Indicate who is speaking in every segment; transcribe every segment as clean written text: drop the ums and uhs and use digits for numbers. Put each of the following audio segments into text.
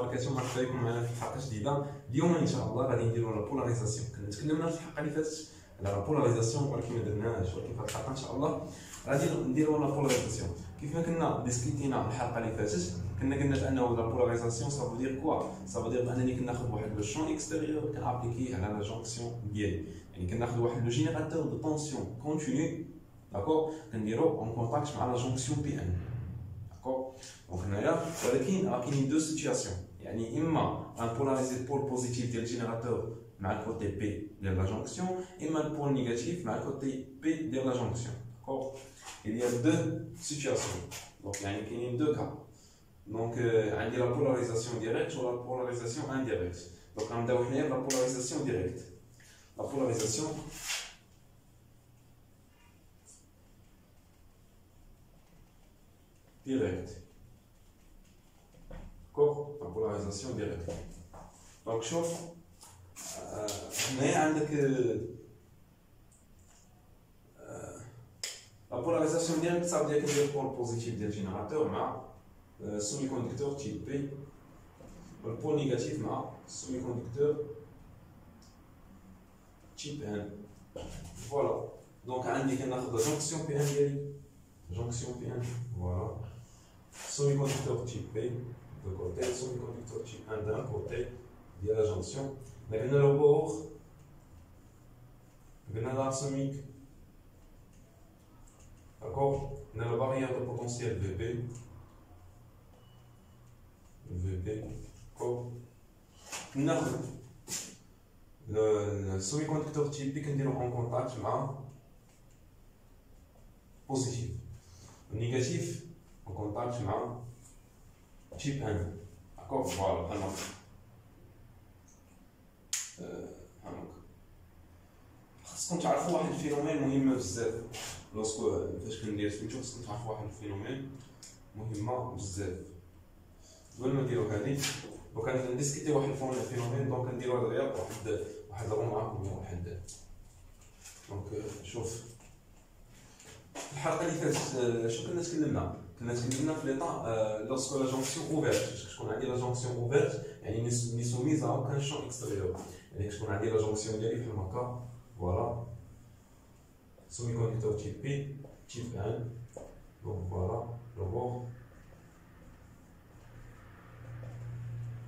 Speaker 1: بركاته مرحبا بكم معنا في حلقه جديده. اليوم ان شاء الله غادي نديروا لا بولاريزاسيون. كنا تكلمنا في الحلقه اللي فاتت على لا بولاريزاسيون ولكن ما درناهاش، ولكن في الحلقه ان شاء الله غادي نديروا لا بولاريزاسيون. كيف ما كنا ديسكوتينا الحلقه اللي فاتت كنا قلنا بانه لا بولاريزاسيون سافو دير كوا، سافو دير بانني كناخذ واحد لو شون اكستيريور كنابليكيه على لا جونكسيون ديالي، يعني كناخذ واحد لو جينيراتور دو طونسيون كونتينيو داكور كنديرو اون كونتاكت مع لا جونكسيون بي ان داكور. دونك هنايا ولكن راه كاينين دو سيتوياسيون، يعني اما ان بولاريزي بول بوزيتيف ديال الجينيراتور مع الكوتي بي ديال لا جونكسيون، اما البول نيجاتيف مع الكوتي بي ديال لا جونكسيون داكور. Il y a deux situations, donc il y a deux cas. Donc on dit la polarisation directe ou la polarisation indirecte. Donc on a la polarisation directe. La polarisation directe. D'accord? La polarisation directe. Donc chauffe. La polarisation directe, ça veut dire que le pôle positif du générateur ma semi-conducteur type P, le pôle négatif ma semi-conducteur type N. Voilà. Donc on dit qu'on a la jonction PN, jonction PN, voilà. Semi-conducteur type P de côté, semi-conducteur type N d'un côté, il y a la jonction. Mais on a le bord, on a la semi. D'accord? On a la barrière de potentiel VB. VB. D'accord? On a le semi-conducteur typique qui est en contact avec positif. Le négatif en contact avec type N. D'accord? Voilà. خاصكم تعرفوا واحد الفينومين مهم بزاف. لوسكو فاش كندير سميتو خاصكم تعرفوا واحد الفينومين مهمه بزاف. قبل ما نديرو هادي دوكا نديسكوتي واحد الفينومين، دونك نديرو دغيا واحد الرومارك ولا واحد. دونك شوف الحلقه اللي فاتت شنو كنا تكلمنا في ليطا لوسكو لا جونكسيون اوفيرت، باش تكون عندي لا جونكسيون اوفيرت يعني ني سوميز ا اوكان شون اكستيريور، يعني تكون عندي لا جونكسيون ديالي بحال هكا. Voilà, semi-conducteur type P, type N, donc voilà, le bord.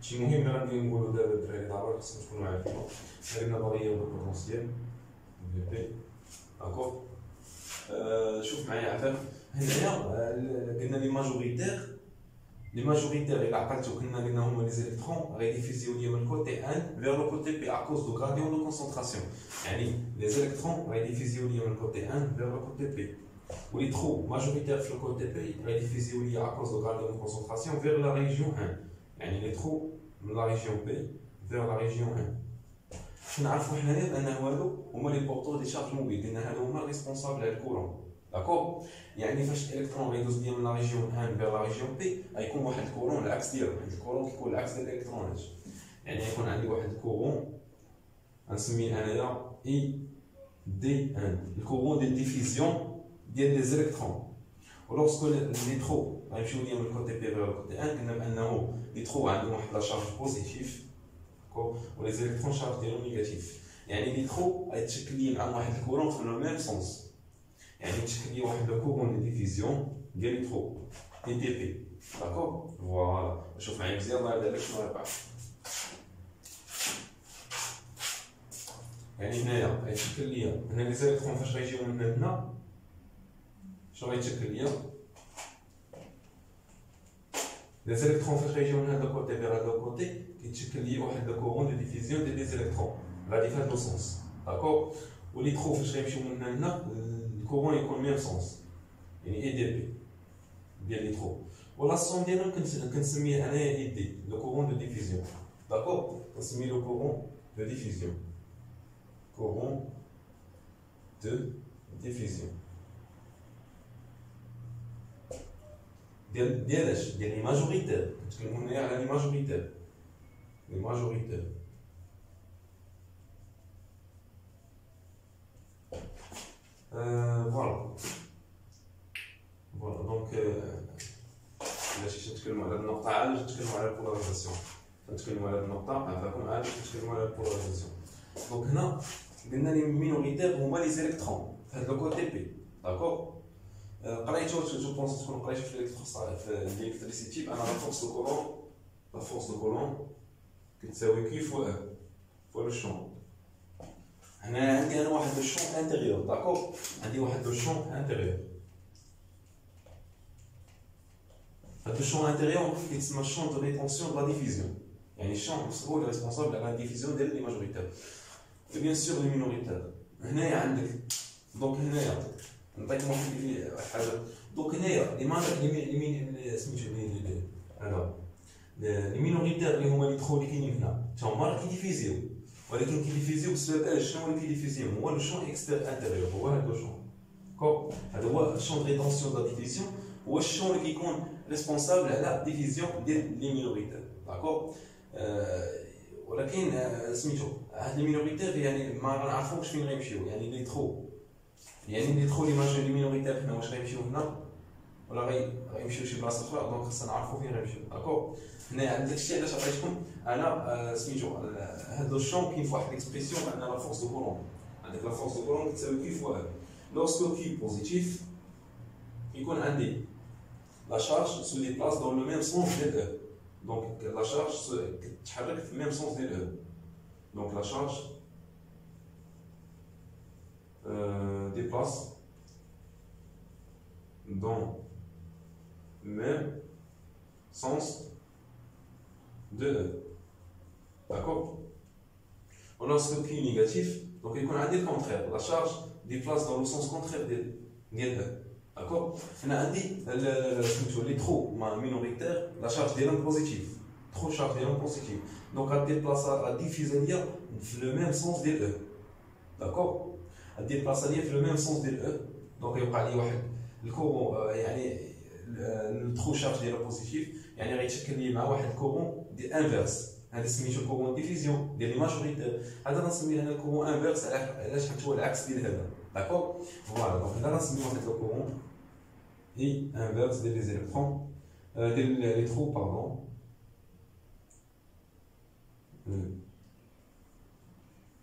Speaker 1: شي مهم غادي نقولو دابا الدراري ضروري خصكم تكونوا عارفينو، درنا باريير دو بوتونسييل في بي داكور. شوف معايا عفاك هنايا قلنا لي ماجوريتير إلا عقلتو كنا قلنا هما لي زيليكترون غيديفيزيو ليا من الكوتي ان فيغ لو كوتي بي ا كوز دو غراديون دو كونسونطراسيون، يعني لي زيليكترون غيديفيزيو ليا من الكوتي ان فيغ لو كوتي بي، ولي ترو ماجوريتير في الكوتي بي غيديفيزيو ليا ا كوز دو غراديون دو كونسونطراسيون فيغ لا ريجيون ان، يعني لي ترو من لا ريجيون بي فيغ لا ريجيون ان. باش نعرفو حنايا بان هادو هما لي بورتور دي شارج موبيل، قلنا هادو هما ريسبونسابل على الكورون داكور. يعني فاش الالكترون غيدوز ليا من لا ريجيون ان فيغ لا ريجيون بي غيكون واحد الكورون العكس ديالو، حيت الكورون كيكون العكس ديال الالكترونات، يعني غيكون عندي واحد الكورون غنسميه انايا اي دي ان، الكورون ديال ديفيزيون ديال لي زيليكترون. ولوغسكو لي ترو غيمشيو ليا من الكوتي بي فيغ الكوتي ان قلنا بانه لي ترو عندهم واحد لا شارج بوزيتيف داكور، ولي زيليكترون شارج ديالهم نيجاتيف، يعني لي ترو غيتشكل ليا معاهم واحد الكورون في لو ميم سونس، يعني تشكل لي واحد لو كورون دي ديفيزيون ديال لي ترو تي تي بي داكور. فوالا شوف معايا مزيان الله يرضي عليك شنو غيوقع. يعني هنايا غيتشكل ليا هنا لي زيليكترون فاش غيجيو من هنا شنو غيتشكل ليا، لي زيليكترون فاش غيجيو من هذا الكوتي فيغ هذا الكوتي كيتشكل ليا واحد لو كورون دي ديفيزيون ديال لي زيليكترون غادي في هذا لو سونس داكور. ولي ترو فاش غيمشيو من هنا الكورون يكون ميم سونس، يعني اي دي بي ديال لي ترو، ولا السون ديالهم كنسميه انايا اي دي لو كورون دو ديفيزيون داكور، كنسميه لو كورون دو ديفيزيون، كورون دو ديفيزيون ديال اش؟ ديال لي ماجوريتير، كنتكلمو هنايا على لي ماجوريتير، لي ماجوريتير. فوالا دونك الا شي نتكلمو على النقطة عاد نتكلمو على البولاريزاسيون. تنتكلموا على النقطه عفاكم عاد تنتكلموا على البولاريزاسيون. دونك هنا قلنا لي مينوريتير هما لي زيليكترون في هذا لو كوتي بي داكور. قريتو جو بونس تكونوا قريتو في الالكتريسيتي انا لا فورس دو كولون لا فورس دو كولون كتساوي كي فوا فوا لو شون. هنا عندي انا واحد لو شون انتيريور داكور، عندي واحد لو شون انتيريور. هاد لو شون انتيريور كيتسمى الشون دو ريتونسيون دو لا ديفيزيون، يعني الشون هو اللي ريسبونسابل على لا ديفيزيون ديال لي ماجوريتير و بيان سور لي مينوريتير. هنايا عندك دونك هنايا نعطيكم واحد حاجه. دونك هنايا لي سميتو هذا لي مينوريتير اللي هما لي ترو اللي كاينين هنا تا هما راه كيديفيزيو، ولكن كيديفيزيو بسبب شنو اللي كيديفيزيو هو لو شون اكستير انتيريور، هو هذا لو شون داكور. هذا هو الشون دو ريتونسيون دا ديفيزيون، هو الشون اللي كيكون ريسبونسابل على ديفيزيون ديال لي مينوريتير داكور. ولكن سميتو هاد لي مينوريتير يعني ما نعرفوش فين غيمشيو، يعني لي ترو لي ماجور لي مينوريتير هنا واش غيمشيو هنا ولا غيمشيو شي بلاصه اخرى، دونك خصنا نعرفو فين غيمشيو داكور. هنا عند داكشي علاش عطيتكم انا سميتو هاد لو شون كاين فواحد ليكسبريسيون عندنا لا فورس دو كولون. عندك لا فورس دو كولون كتساوي كي فوا لوrsque كي بوزيتيف يكون عندي لا شارج سو ديبلاس دون لو ميم سونس ديال او، دونك لا شارج كتحرك في الميم سونس ديال او، دونك لا شارج déplace dans le même sens de E. D'accord? Lorsque Q est négatif, donc il y a le contraire. La charge déplace dans le sens contraire de E. D'accord? On a dit les trop minoritaires, la charge est positive. Trop charge est positive. Donc elle déplace à diffuser le même sens de E. D'accord? déplacer في le même sens ديال E. دونك يوقع لي واحد الكورون يعني الترو شارج ديالو بوزيتيف، يعني غيتشكل لي مع واحد الكورون دي انفيرس، هذا سميتو كورون ديفيزيون ديال لي ماجوريتير. هذا غنسميه انا كورون انفيرس علاش حيت هو العكس ديال هذا داكور. فوالا دونك هذا غنسميه واحد الكورون اي انفيرس ديال لي زيليكترون ديال لي ترو باردون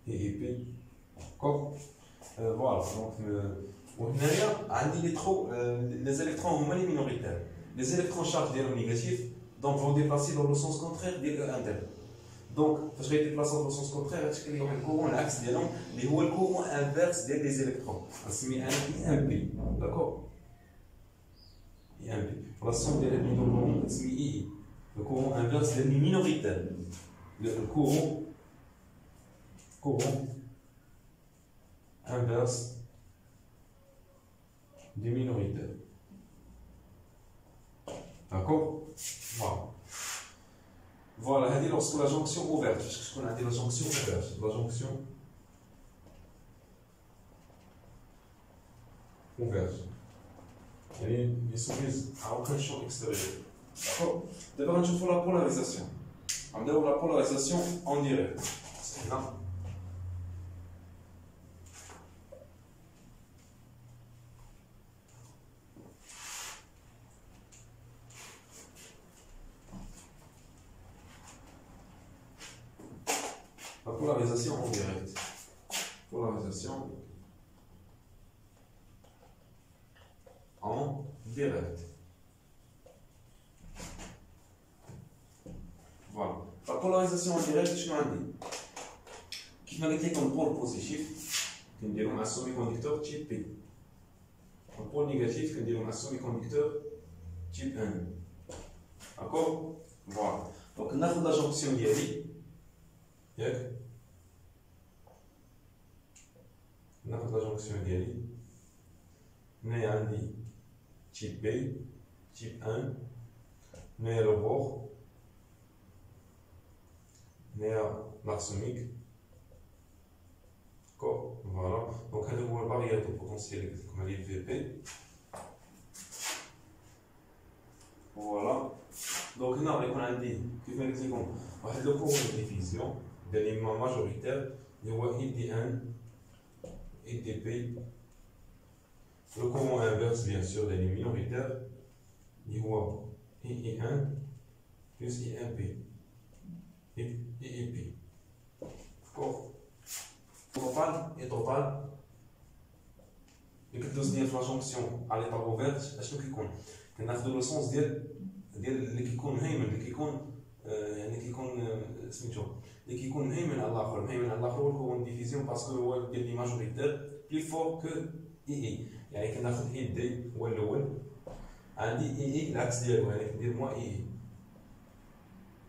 Speaker 1: اي بي داكور. فوالا دونك وهنايا عندي لي ترو لي زيليكترون هما لي مينوريتير، لي زيليكترون شارج ديالهم نيجاتيف دونك فون ديبلاسي دون لو سونس كونترير ديال او انتر. دونك فاش غيديبلاسي دون لو سونس كونترير غتشكل لي واحد الكورون العكس ديالهم اللي هو الكورون انفيرس ديال لي زيليكترون، غنسميه انا اي ام بي داكور. اي ام بي لا سون ديال هاد لي دو كورون كتسمي اي الكورون انفيرس ديال لي مينوريتير، الكورون inverse des minoritaires. D'accord? Voilà. Voilà, lorsque la jonction ouverte, qu'est-ce qu'on a dit la jonction ouverte? La jonction ouverte. Elle est soumise à aucun champ extérieur. D'accord? D'abord, on fait la polarisation. On va la polarisation en direct. C'est là. La polarisation en direct. Polarisation en direct. Voilà. La polarisation en direct, je m'en dis. Qui m'a dit comme pôle positif, qui me dit un semi-conducteur type P. Un pôle négatif, qui me dit un semi-conducteur type 1. D'accord? Voilà. Donc, on a la jonction d'IALI. ياك ناخذ لا جونكسيون ديالي هنايا عندي تيب بي تيب 1 هنايا لو بور هنايا لارسونيك كو فوالا. دونك هذا هو الباريير دو بوتونسييل اللي قلت لكم عليه في بي. فوالا دونك هنا غيكون عندي كيف ما قلت لكم واحد لو كورون ديفيزيون d'éléments majoritaires, il y a ID1 et TP. Le courant inverse, bien sûr, des minoritaires, il y a I1 plus I1P. et P. D'accord. Total. اللي كدوز ديال في لا جونكسيون على ليطا اوفيرت اشنو كيكون؟ كناخذوا لو سونس ديال اللي كيكون مهيمن، اللي كيكون يعني كيكون سميتو اللي كيكون مهيمن على الاخر. مهيمن على الاخر هو الكون ديفيزيون باسكو هو ديال لي ماجوريتير بلي فور كو اي. يعني كناخذ اي دي هو الاول، عندي اي العكس ديالو، يعني كندير موا اي.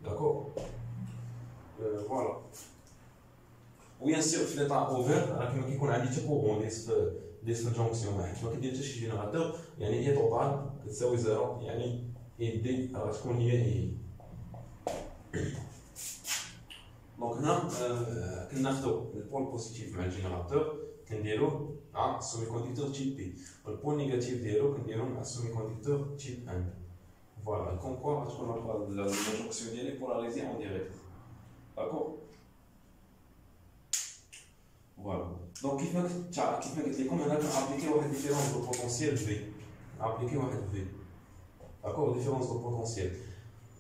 Speaker 1: داكور. فوالا. وبيان سور في ليطا اوفير راه كيما كيكون عندي حتى كورون ديس في الجونكسيون، حيت ما كندير حتى شي جينيراتور، يعني اي توتال كتساوي زيرو، يعني اي دي راه تكون هي اي. دونك هنا كناخدو البول بوزيتيف مع الجينيراتور كنديرو مع السومي كونديكتور تيب بي، والبول نيجاتيف ديالو كنديرو مع السومي كونديكتور تيب ان. فوالا كوم كوا غتكون لا جونكسيون ديالي بولاريزي اون ديريكت. داكور. فوالا. دونك كيف ما قلت لكم هنا كنابليكي واحد ديفيرونس دو بوتونسييل في، ابليكي واحد في. داكور. ديفيرونس دو بوتونسييل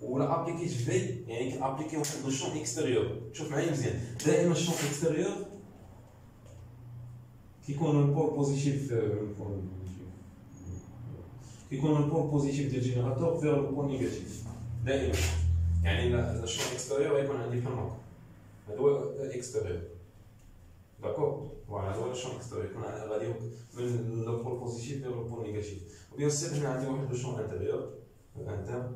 Speaker 1: ولا ابليكيت في يعني كنابليكي واحد لو شون اكستيريور. شوف معايا مزيان، دائما الشون اكستيريور كيكون البول بوزيتيف، كيكون البول بوزيتيف ديال الجينيراتور فيغ البول نيجاتيف دائما. يعني الشون اكستيريور غيكون عندي بحال هكا، هذا هو اكستيريور. داكور. فوالا هذا هو الشون اكستيريور، يكون غادي من البول بوزيتيف فيغ البول نيجاتيف. وبيان سير هنا عندي واحد لو شون انتيريور انترن.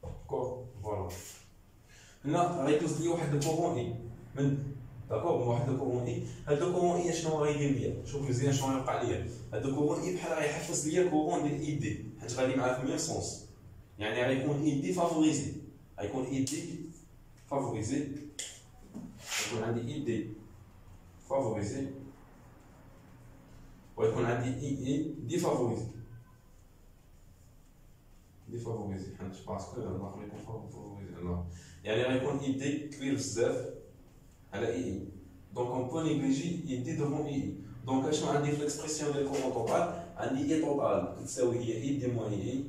Speaker 1: داكور. فوالا. هنا غيدوز لي واحد الكورون اي من، داكور، من واحد الكورون اي. هاد الكورون اي شنو غيدير ليا؟ شوف مزيان شنو غيوقع ليا. هاد الكورون اي بحال غيحفز ليا الكورون ديال اي دي، حيت غادي معاه في ميم سونس. يعني غيكون اي دي فافوريزي، غيكون اي دي فافوريزي، غيكون عندي اي دي فافوريزي، ويكون عندي اي دي فافوريزي. ديفافوريزي حيت باسكو الاخر يكون فافوريزي، يعني غيكون اي دي كبير بزاف على اي. دونك اون بو نيغليجي اي دي دوفون اي. دونك اشنو عندي في الاكسبرسيون ديال الكورون توتال؟ عندي اي توتال كتساوي هي اي دي موان اي.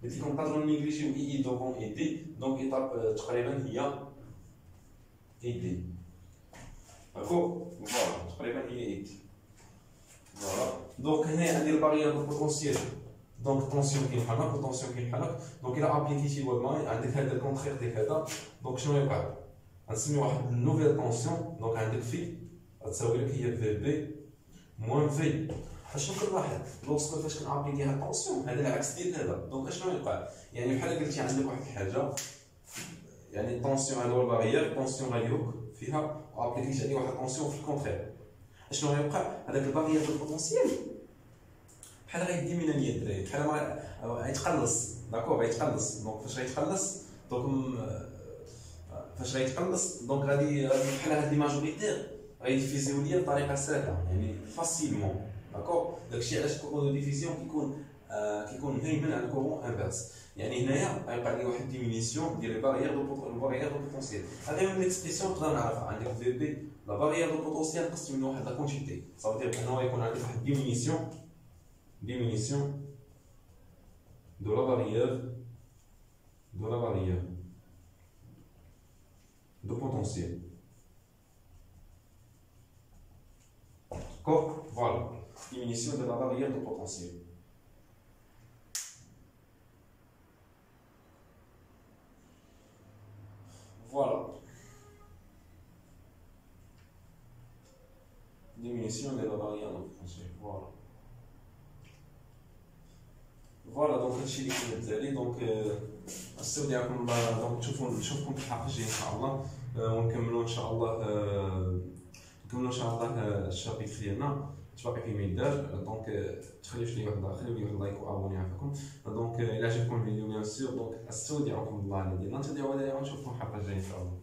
Speaker 1: قلت لكم نقدروا نيغليجيو اي دوفون اي دي، دونك ايطاب تقريبا هي اي دي. داكور. فوالا تقريبا هي اي دي. فوالا. دونك هنا عندي الباريير دو بوتونسييل. دونك الطونسيون كاين بحال هكا والطونسيون كاين بحال هكا. دونك الا ابليكيتي الواد ماي عندك هذا الكونترير ديال هذا، دونك شنو يوقع؟ غنسمي واحد نوفيل طونسيون. دونك عندك في غتساوي لك هي في بي موان في. اشنو كنلاحظ؟ لوسكو فاش كنابليكي هاد الطونسيون هذا العكس ديال هذا. دونك اشنو يوقع؟ يعني بحال قلتي عندك واحد الحاجه، يعني الطونسيون هذا هو الباريير، الطونسيون غيوك فيها ابليكيتي عليه واحد الطونسيون في الكونترير. اشنو غيوقع؟ هذاك الباريير ديال البوتونسييل بحال غيديمينالي الدراري، بحال غيتقلص. داكور. غيتقلص. دونك فاش غيتقلص دونك غادي بحال هاد لي ماجوريتير غيديفيزيو ليا بطريقه سهله، يعني فاسيلمون. داكور. داكشي علاش الكورون دو ديفيزيون كيكون مهيمن على الكورون انفيرس. يعني هنايا غيوقع لي واحد ديمينيسيون ديال الباريير دو بوتونسييل. هذه من الاكسبرسيون نقدر نعرفها. عندك في بي لا باريير دو بوتونسييل قسم من واحد لا كونتيتي، صافي دير بانه غيكون عندك واحد diminution de la barrière de potentiel. D'accord. Voilà. Diminution de la barrière de potentiel. Voilà. Diminution de la barrière de potentiel. Voilà. فوالا. دونك هادشي اللي كنا الدراري. دونك نستودعكم الله. دونك نشوفكم في الحلقه الجايه ان شاء الله، ونكملوا ان شاء الله الشابيتر ديالنا. تبقى كيما يدار. دونك تخليوش لي واحد لايك وابوني عافاكم. دونك الى عجبكم الفيديو بيان سور، دونك استودعكم الله الذي لا تضيع ودائعا. نشوفكم الحلقه الجايه ان شاء الله.